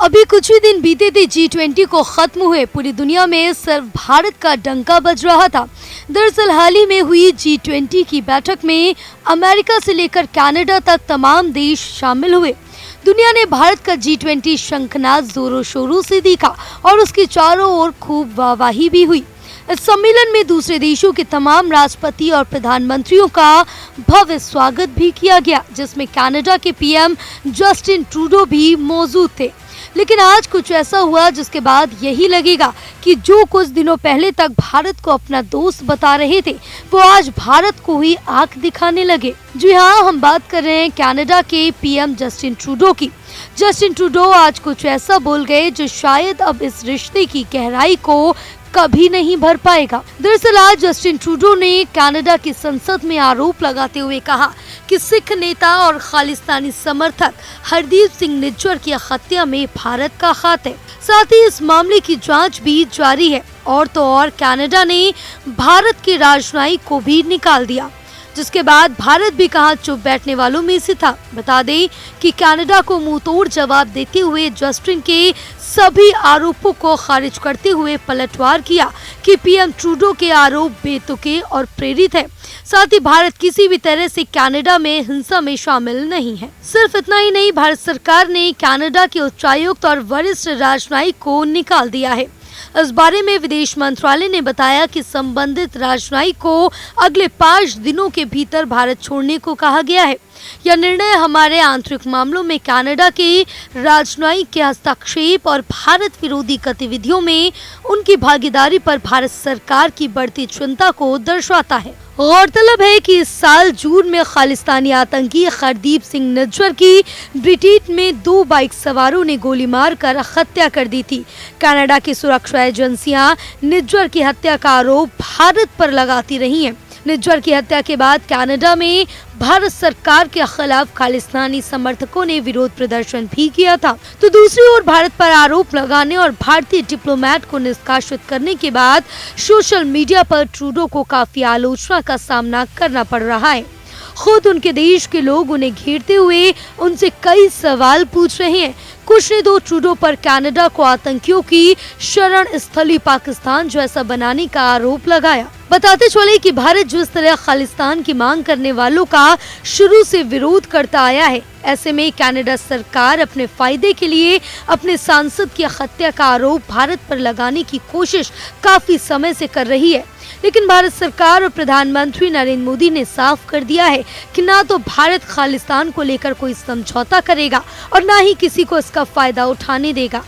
अभी कुछ ही दिन बीते थे G20 को खत्म हुए पूरी दुनिया में सिर्फ भारत का डंका बज रहा था। दरअसल हाल ही में हुई G20 की बैठक में अमेरिका से लेकर कनाडा तक तमाम देश शामिल हुए। दुनिया ने भारत का G20 शंखनाद जोरों शोरों से देखा और उसके चारों ओर खूब वाहवाही भी हुई। इस सम्मेलन में दूसरे देशों के तमाम राष्ट्रपति और प्रधानमंत्रियों का भव्य स्वागत भी किया गया, जिसमें कनाडा के पीएम जस्टिन ट्रूडो भी मौजूद थे। लेकिन आज कुछ ऐसा हुआ जिसके बाद यही लगेगा कि जो कुछ दिनों पहले तक भारत को अपना दोस्त बता रहे थे, वो आज भारत को ही आंख दिखाने लगे। जी हाँ, हम बात कर रहे हैं कनाडा के पीएम जस्टिन ट्रूडो की। जस्टिन ट्रूडो आज कुछ ऐसा बोल गए जो शायद अब इस रिश्ते की गहराई को कभी नहीं भर पाएगा। दरअसल आज जस्टिन ट्रूडो ने कनाडा की संसद में आरोप लगाते हुए कहा कि सिख नेता और खालिस्तानी समर्थक हरदीप सिंह निज्जर की हत्या में भारत का हाथ है। साथ ही इस मामले की जांच भी जारी है। और तो और कनाडा ने भारत के राजनयिक को भी निकाल दिया, जिसके बाद भारत भी कहां चुप बैठने वालों में से था। बता दें कि कनाडा को मुंहतोड़ जवाब देते हुए जस्टिन के सभी आरोपों को खारिज करते हुए पलटवार किया कि पीएम ट्रूडो के आरोप बेतुके और प्रेरित है। साथ ही भारत किसी भी तरह से कनाडा में हिंसा में शामिल नहीं है। सिर्फ इतना ही नहीं, भारत सरकार ने कनाडा के उच्चायुक्त और वरिष्ठ राजनयिक को निकाल दिया है। इस बारे में विदेश मंत्रालय ने बताया कि संबंधित राजनयिक को अगले 5 दिनों के भीतर भारत छोड़ने को कहा गया है। यह निर्णय हमारे आंतरिक मामलों में कनाडा के राजनयिक के हस्तक्षेप और भारत विरोधी गतिविधियों में उनकी भागीदारी पर भारत सरकार की बढ़ती चिंता को दर्शाता है। गौरतलब है कि इस साल जून में खालिस्तानी आतंकी हरदीप सिंह निज्जर की ब्रिटेन में 2 बाइक सवारों ने गोली मारकर हत्या कर दी थी। कनाडा की सुरक्षा एजेंसियां निज्जर की हत्या का आरोप भारत पर लगाती रही हैं। निज्जर की हत्या के बाद कनाडा में भारत सरकार के खिलाफ खालिस्तानी समर्थकों ने विरोध प्रदर्शन भी किया था। तो दूसरी ओर भारत पर आरोप लगाने और भारतीय डिप्लोमेट को निष्कासित करने के बाद सोशल मीडिया पर ट्रूडो को काफी आलोचना का सामना करना पड़ रहा है। खुद उनके देश के लोग उन्हें घेरते हुए उनसे कई सवाल पूछ रहे हैं। कुछ ने तो ट्रूडो पर कनाडा को आतंकियों की शरण स्थली पाकिस्तान जैसा बनाने का आरोप लगाया। बताते चले कि भारत जिस तरह खालिस्तान की मांग करने वालों का शुरू से विरोध करता आया है, ऐसे में कनाडा सरकार अपने फायदे के लिए अपने सांसद की हत्या का आरोप भारत पर लगाने की कोशिश काफी समय से कर रही है। लेकिन भारत सरकार और प्रधानमंत्री नरेंद्र मोदी ने साफ कर दिया है कि ना तो भारत खालिस्तान को लेकर कोई समझौता करेगा और ना ही किसी को इसका फायदा उठाने देगा।